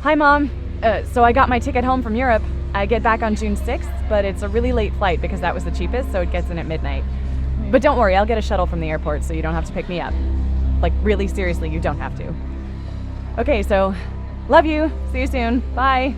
Hi, Mom. So I got my ticket home from Europe. I get back on June 6th, but it's a really late flight because that was the cheapest, so it gets in at midnight. But don't worry, I'll get a shuttle from the airport so you don't have to pick me up. Like, really seriously, you don't have to. Okay, so love you. See you soon. Bye.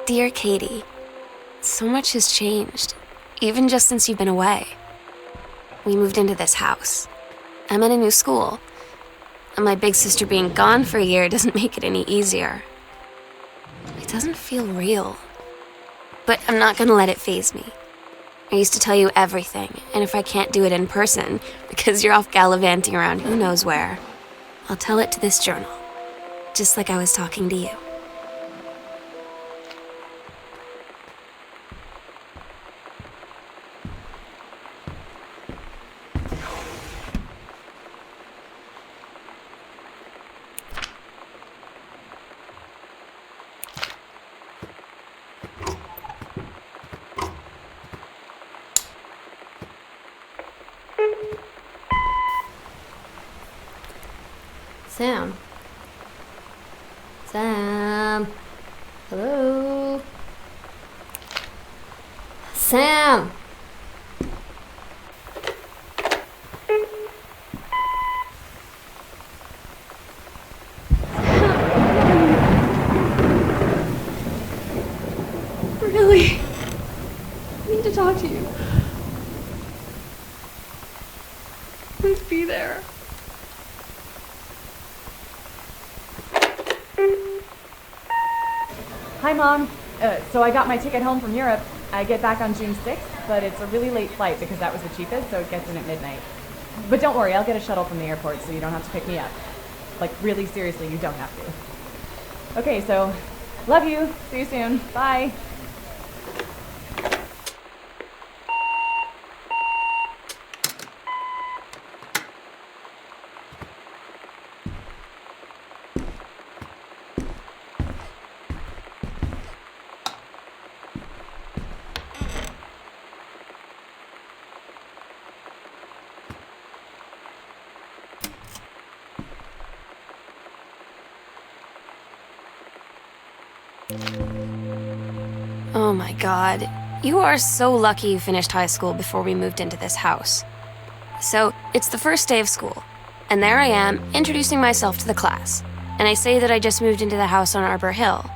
Dear Katie, so much has changed, even just since you've been away. We moved into this house. I'm in a new school, and my big sister being gone for a year doesn't make it any easier. It doesn't feel real, but I'm not gonna let it faze me. I used to tell you everything, and if I can't do it in person, because you're off gallivanting around who knows where, I'll tell it to this journal, just like I was talking to you. Sam? Sam? Hello? Sam! Really? I need to talk to you. Please be there. Hi, Mom. So I got my ticket home from Europe. I get back on June 6th, but it's a really late flight because that was the cheapest, so it gets in at midnight. But don't worry, I'll get a shuttle from the airport so you don't have to pick me up. Like, really seriously, you don't have to. Okay, so love you. See you soon. Bye. Oh my god. You are so lucky you finished high school before we moved into this house. So, it's the first day of school, and there I am, introducing myself to the class. And I say that I just moved into the house on Arbor Hill.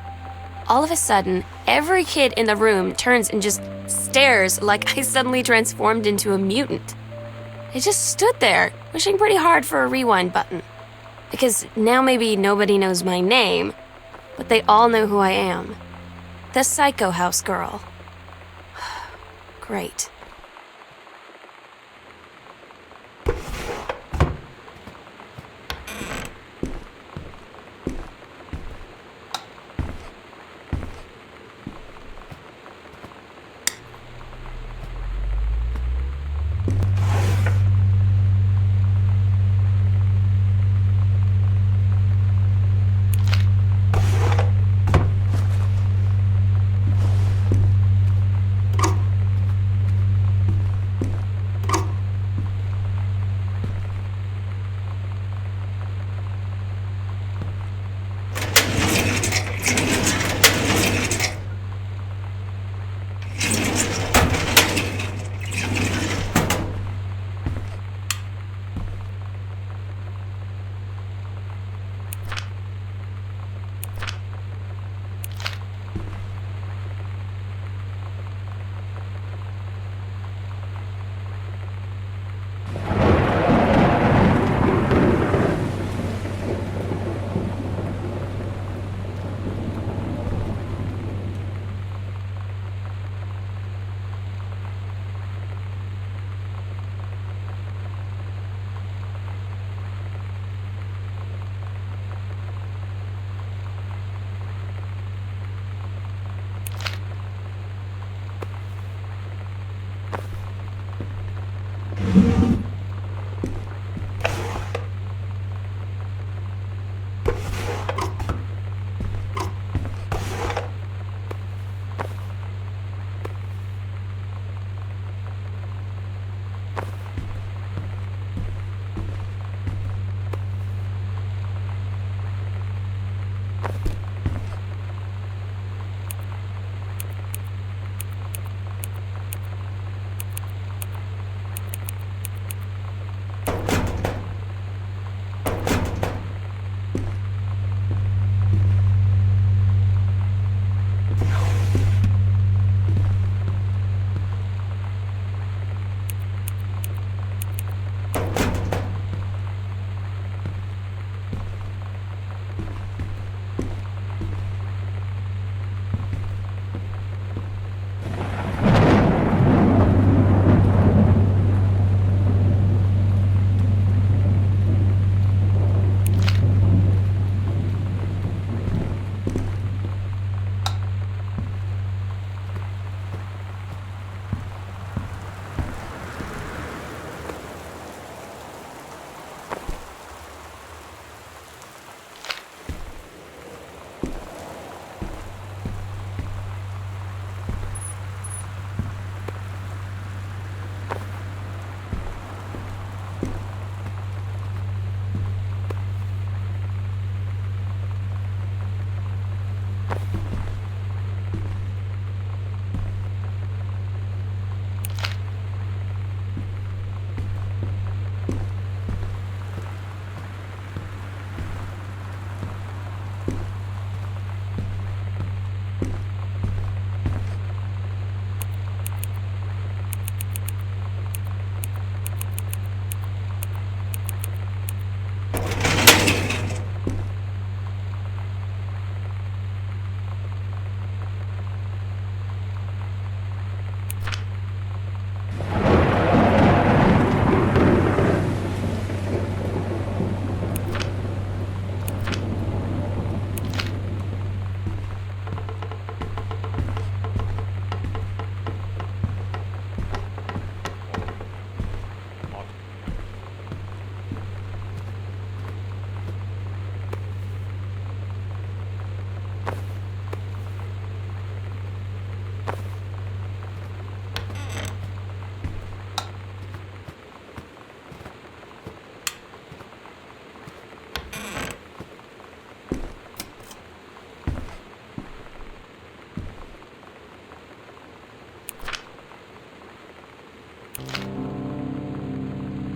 All of a sudden, every kid in the room turns and just stares like I suddenly transformed into a mutant. I just stood there, wishing pretty hard for a rewind button. Because now maybe nobody knows my name, but they all know who I am. The Psycho House girl. Great.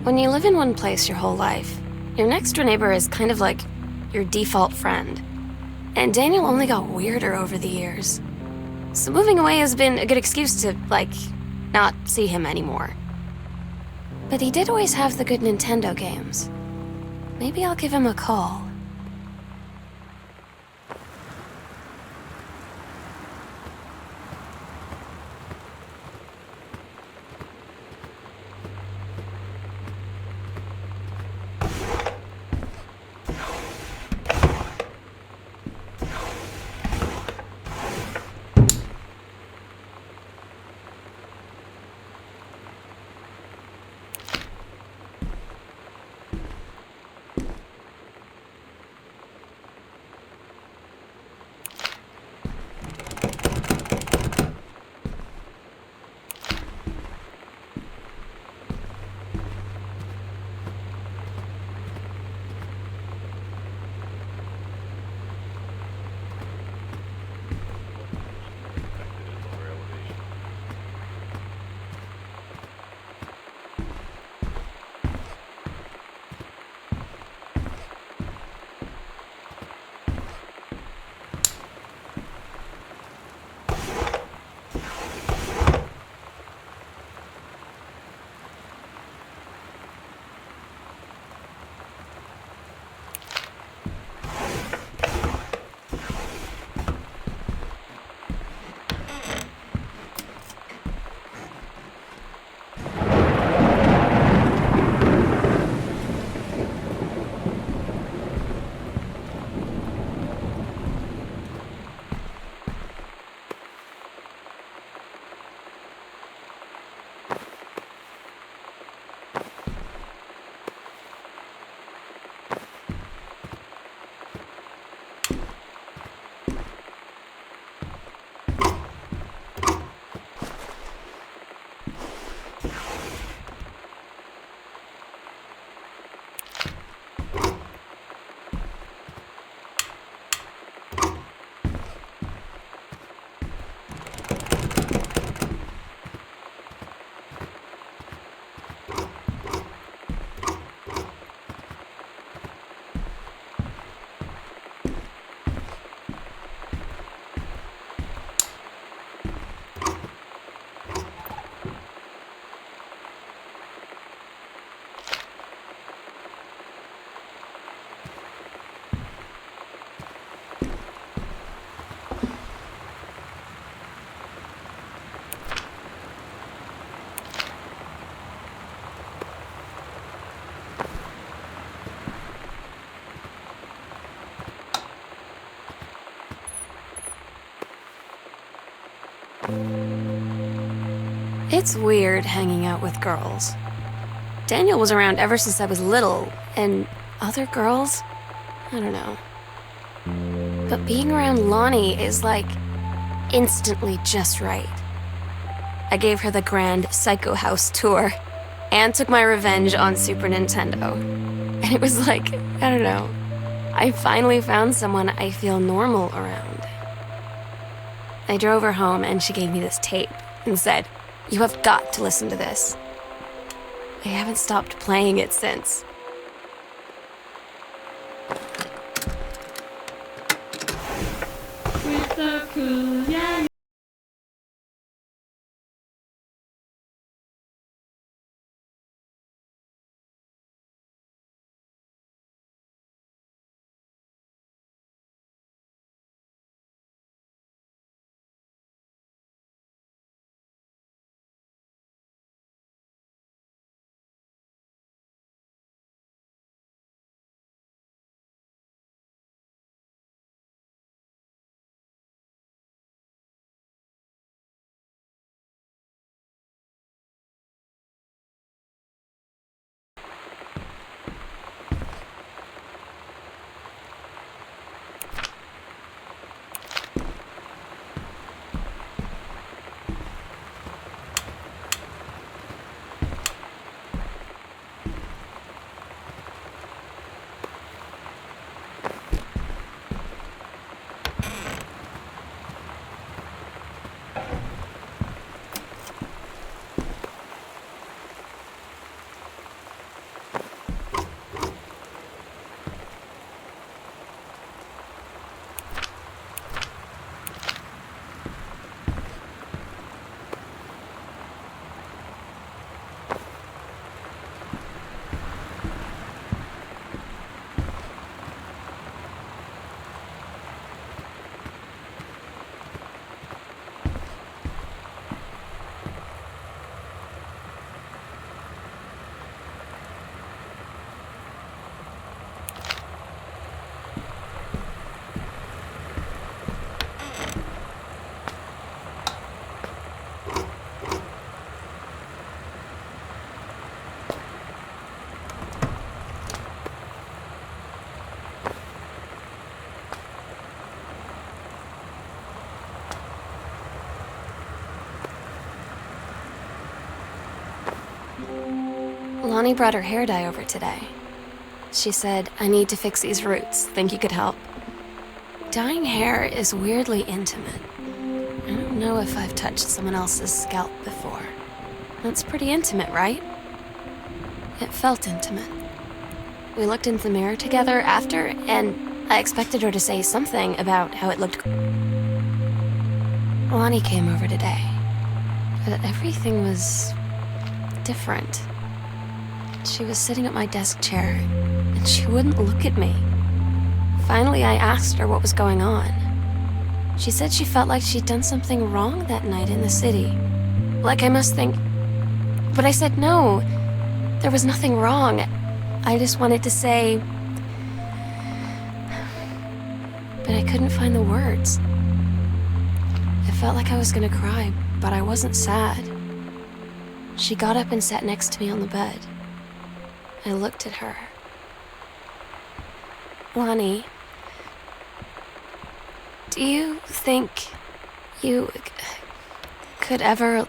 When you live in one place your whole life, your next door neighbor is kind of like your default friend. And Daniel only got weirder over the years. So moving away has been a good excuse to, not see him anymore. But he did always have the good Nintendo games. Maybe I'll give him a call. It's weird hanging out with girls. Daniel was around ever since I was little, and other girls? I don't know. But being around Lonnie is instantly just right. I gave her the grand Psycho House tour and took my revenge on Super Nintendo. And it was I don't know. I finally found someone I feel normal around. I drove her home and she gave me this tape and said, "You have got to listen to this." I haven't stopped playing it since. With the cool, yeah. Lonnie brought her hair dye over today. She said, "I need to fix these roots. Think you could help?" Dyeing hair is weirdly intimate. I don't know if I've touched someone else's scalp before. That's pretty intimate, right? It felt intimate. We looked in the mirror together after, and I expected her to say something about how it looked. Lonnie came over today, but everything was different. She was sitting at my desk chair, and she wouldn't look at me. Finally, I asked her what was going on. She said she felt like she'd done something wrong that night in the city. Like I must think. But I said no, there was nothing wrong. I just wanted to say. But I couldn't find the words. I felt like I was gonna cry, but I wasn't sad. She got up and sat next to me on the bed. I looked at her. "Lonnie, do you think you could ever..."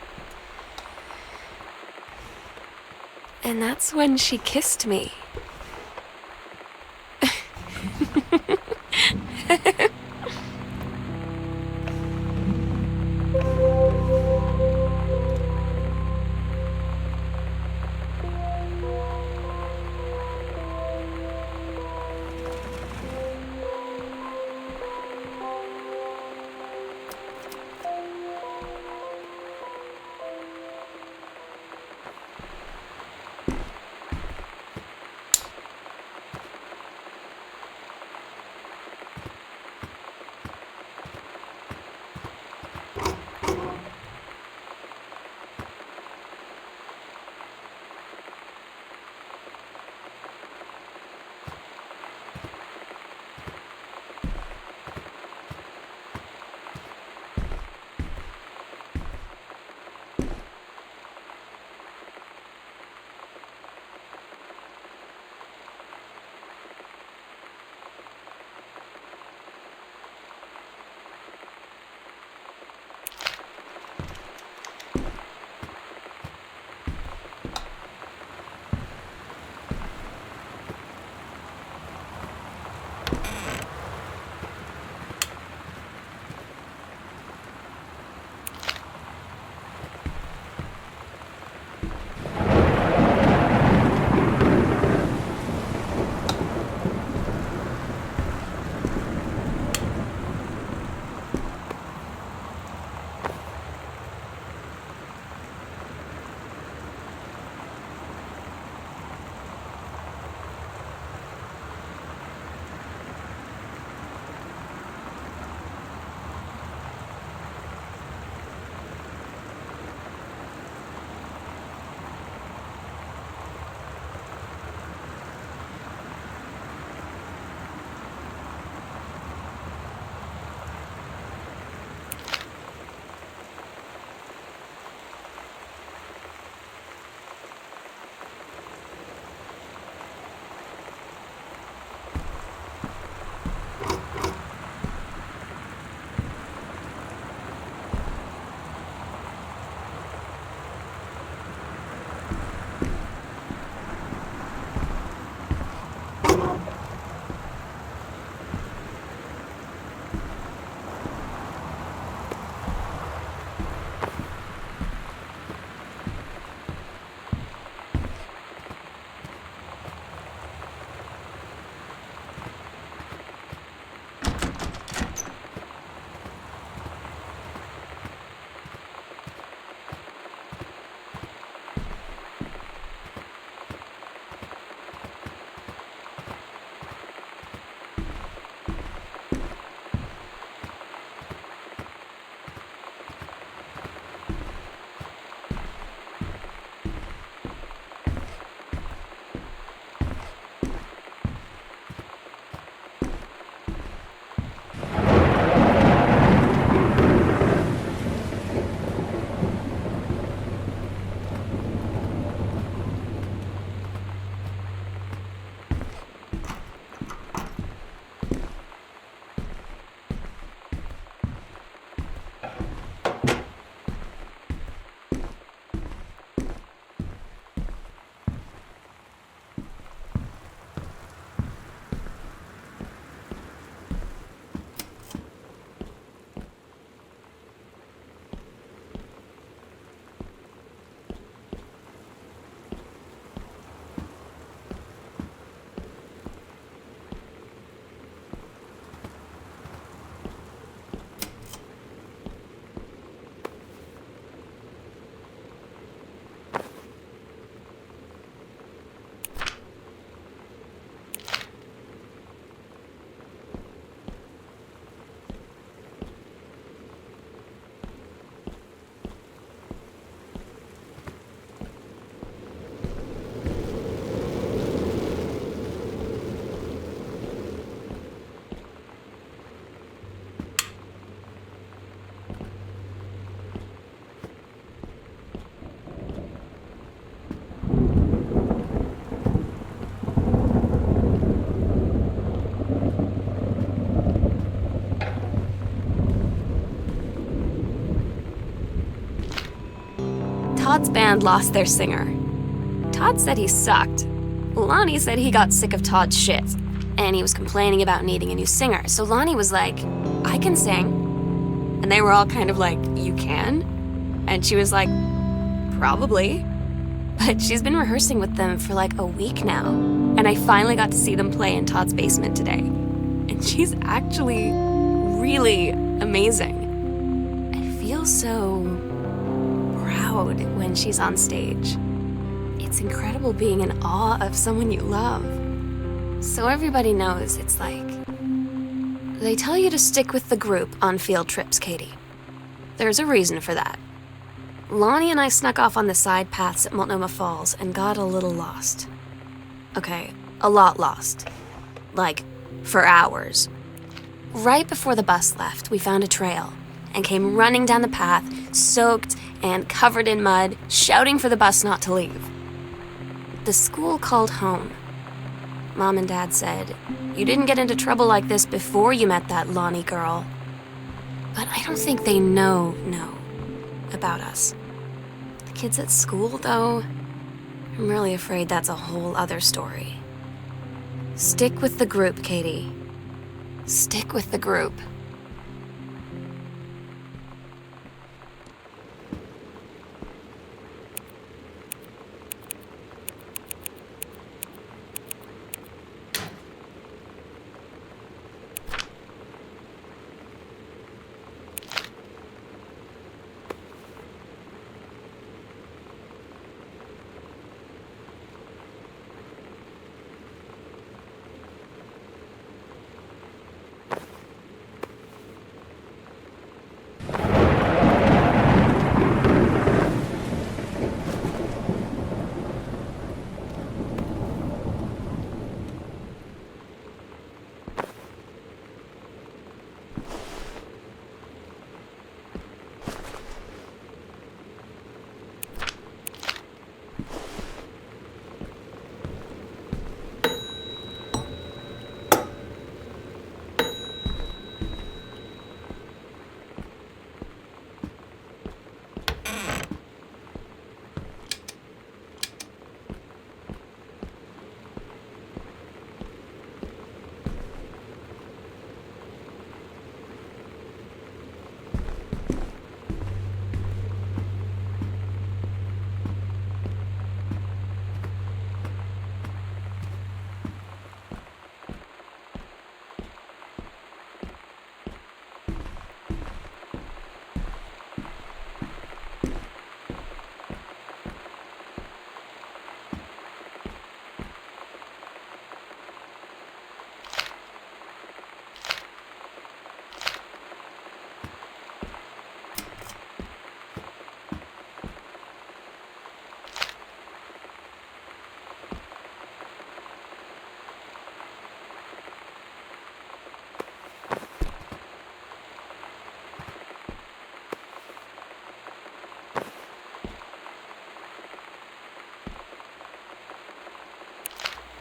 And that's when she kissed me. Todd's band lost their singer. Todd said he sucked. Lonnie said he got sick of Todd's shit, and he was complaining about needing a new singer. So Lonnie was like, I can sing. And they were all kind of like, you can? And she was like, probably. But she's been rehearsing with them for like a week now. And I finally got to see them play in Todd's basement today. And she's actually really amazing. I feel so proud when she's on stage. It's incredible being in awe of someone you love. So everybody knows it's like, they tell you to stick with the group on field trips, Katie. There's a reason for that. Lonnie and I snuck off on the side paths at Multnomah Falls and got a little lost. Okay, a lot lost. Like, for hours. Right before the bus left, we found a trail and came running down the path, soaked and covered in mud, shouting for the bus not to leave. The school called home. Mom and Dad said, you didn't get into trouble like this before you met that Lonnie girl. But I don't think they know about us. The kids at school, though, I'm really afraid that's a whole other story. Stick with the group, Katie. Stick with the group.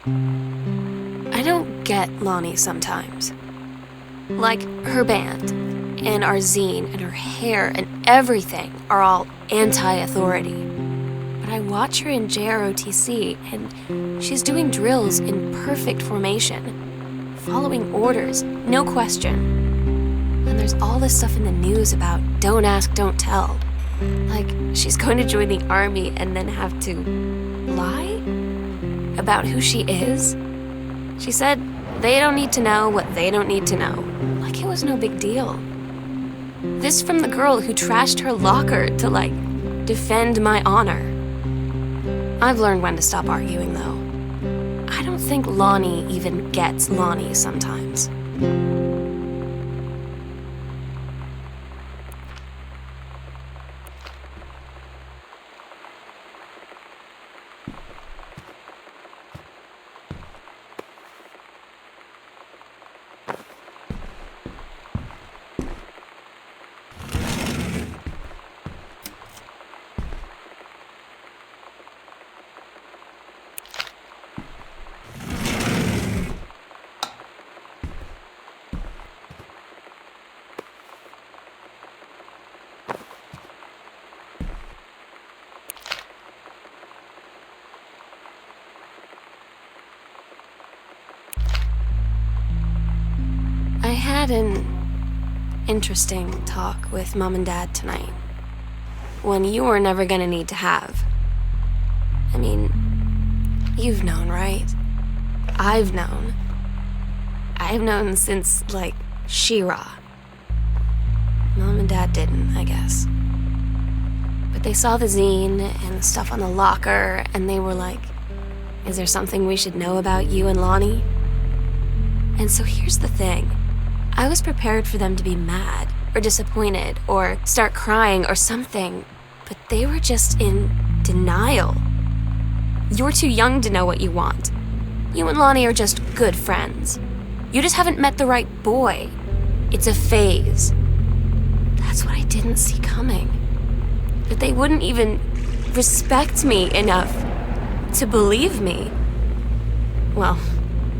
I don't get Lonnie sometimes. Like, her band, and our zine, and her hair, and everything are all anti-authority. But I watch her in JROTC, and she's doing drills in perfect formation, following orders, no question. And there's all this stuff in the news about don't ask, don't tell. Like, she's going to join the army and then have to lie about who she is. She said they don't need to know what they don't need to know. Like it was no big deal. This from the girl who trashed her locker to, like, defend my honor. I've learned when to stop arguing, though. I don't think Lonnie even gets Lonnie sometimes. had an interesting talk with Mom and Dad tonight. One you were never gonna need to have. I mean, you've known, right? I've known. I've known since, like, She-Ra. Mom and Dad didn't, I guess. But they saw the zine and the stuff on the locker, and they were like, is there something we should know about you and Lonnie? And so here's the thing. I was prepared for them to be mad, or disappointed, or start crying, or something. But they were just in denial. You're too young to know what you want. You and Lonnie are just good friends. You just haven't met the right boy. It's a phase. That's what I didn't see coming. That they wouldn't even respect me enough to believe me. Well,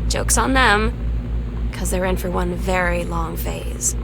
joke's on them, because they're in for one very long phase.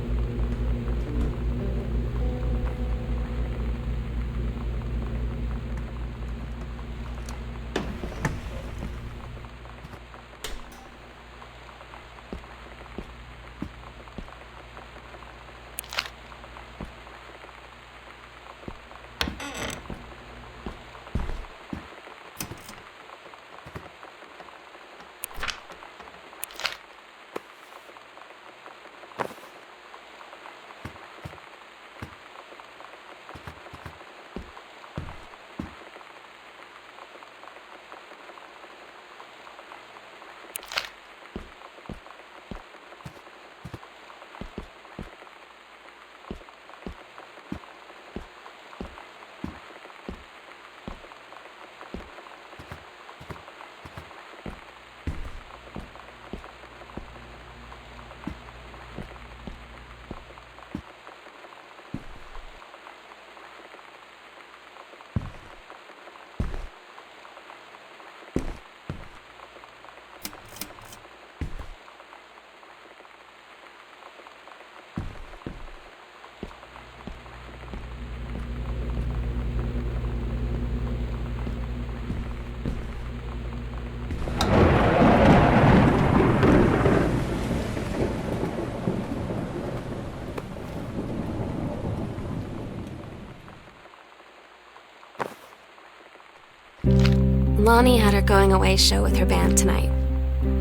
Lonnie had her going away show with her band tonight.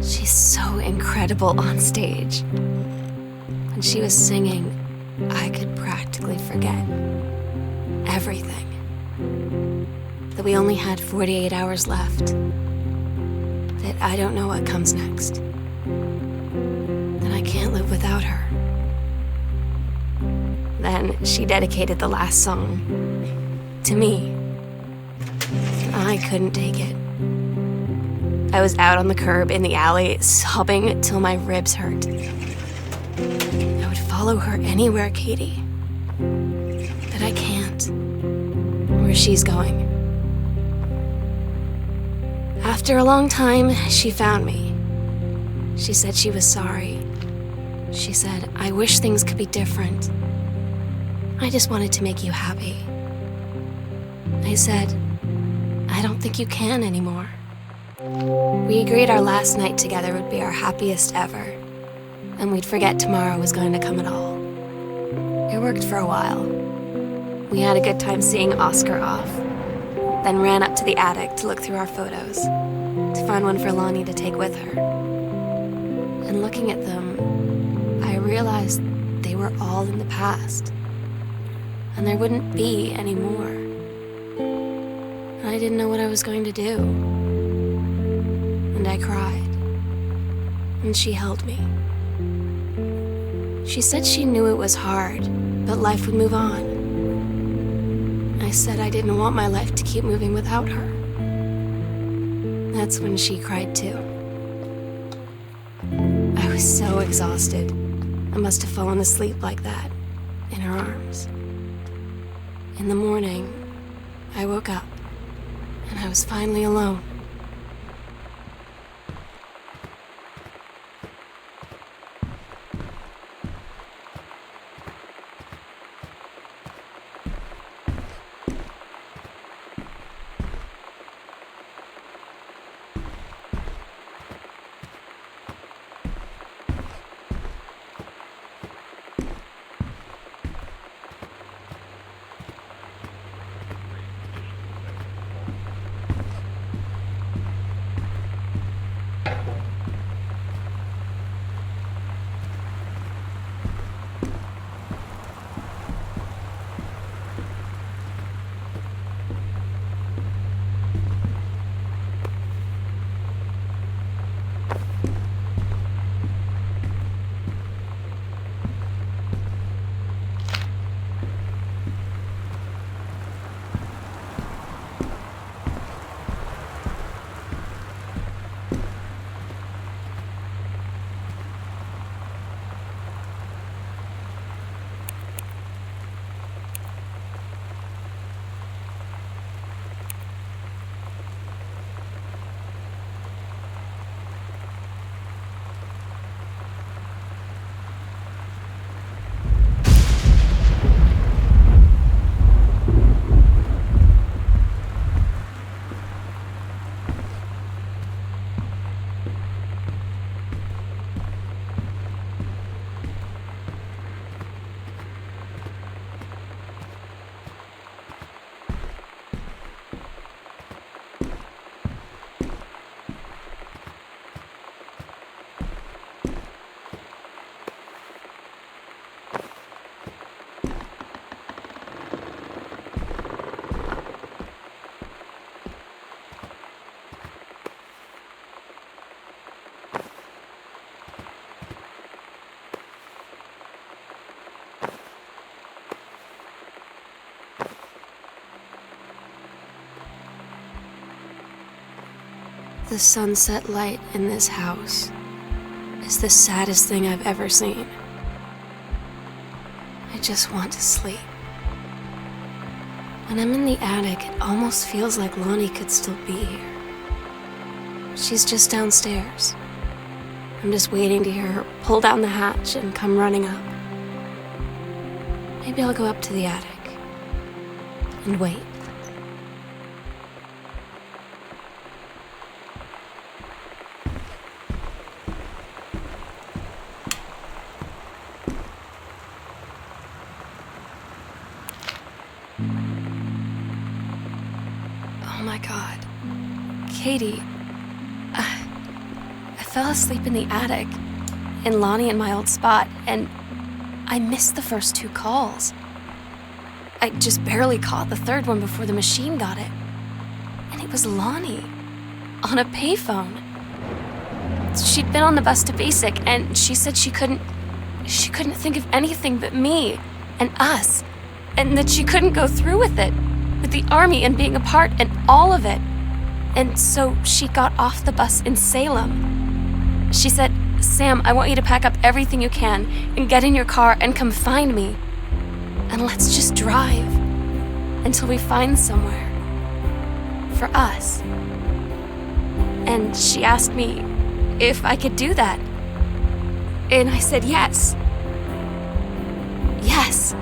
She's so incredible on stage. When she was singing, I could practically forget everything. That we only had 48 hours left. That I don't know what comes next. That I can't live without her. Then she dedicated the last song to me. I couldn't take it. I was out on the curb in the alley, sobbing till my ribs hurt. I would follow her anywhere, Katie. But I can't. Where she's going. After a long time, she found me. She said she was sorry. She said, I wish things could be different. I just wanted to make you happy. I said, I don't think you can anymore. We agreed our last night together would be our happiest ever, and we'd forget tomorrow was going to come at all. It worked for a while. We had a good time seeing Oscar off, then ran up to the attic to look through our photos, to find one for Lonnie to take with her. And looking at them, I realized they were all in the past, and there wouldn't be any more. I didn't know what I was going to do. And I cried. And she held me. She said she knew it was hard, but life would move on. I said I didn't want my life to keep moving without her. That's when she cried too. I was so exhausted. I must have fallen asleep like that, in her arms. In the morning, I woke up. And I was finally alone. The sunset light in this house is the saddest thing I've ever seen. I just want to sleep. When I'm in the attic, it almost feels like Lonnie could still be here. She's just downstairs. I'm just waiting to hear her pull down the hatch and come running up. Maybe I'll go up to the attic and wait. Oh my God. Katie, I fell asleep in the attic, in Lonnie and my old spot, and I missed the first 2 calls. I just barely caught the third one before the machine got it. And it was Lonnie, on a payphone. She'd been on the bus to Basic, and she said she couldn't think of anything but me and us, and that she couldn't go through with it, with the Army and being a part and all of it. And so she got off the bus in Salem. She said, "Sam, I want you to pack up everything you can and get in your car and come find me. And let's just drive until we find somewhere for us." And she asked me if I could do that. And I said yes. Yes.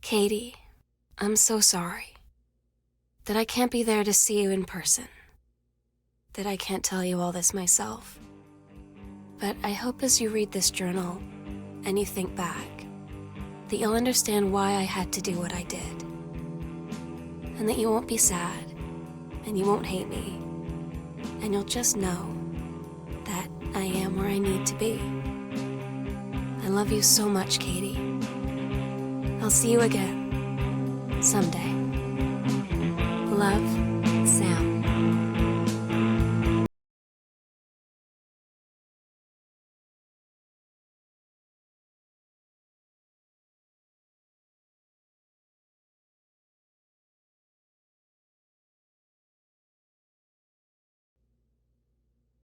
Katie, I'm so sorry that I can't be there to see you in person, that I can't tell you all this myself. But I hope as you read this journal and you think back, that you'll understand why I had to do what I did. And that you won't be sad, and you won't hate me, and you'll just know that I am where I need to be. I love you so much, Katie. I'll see you again someday. Love,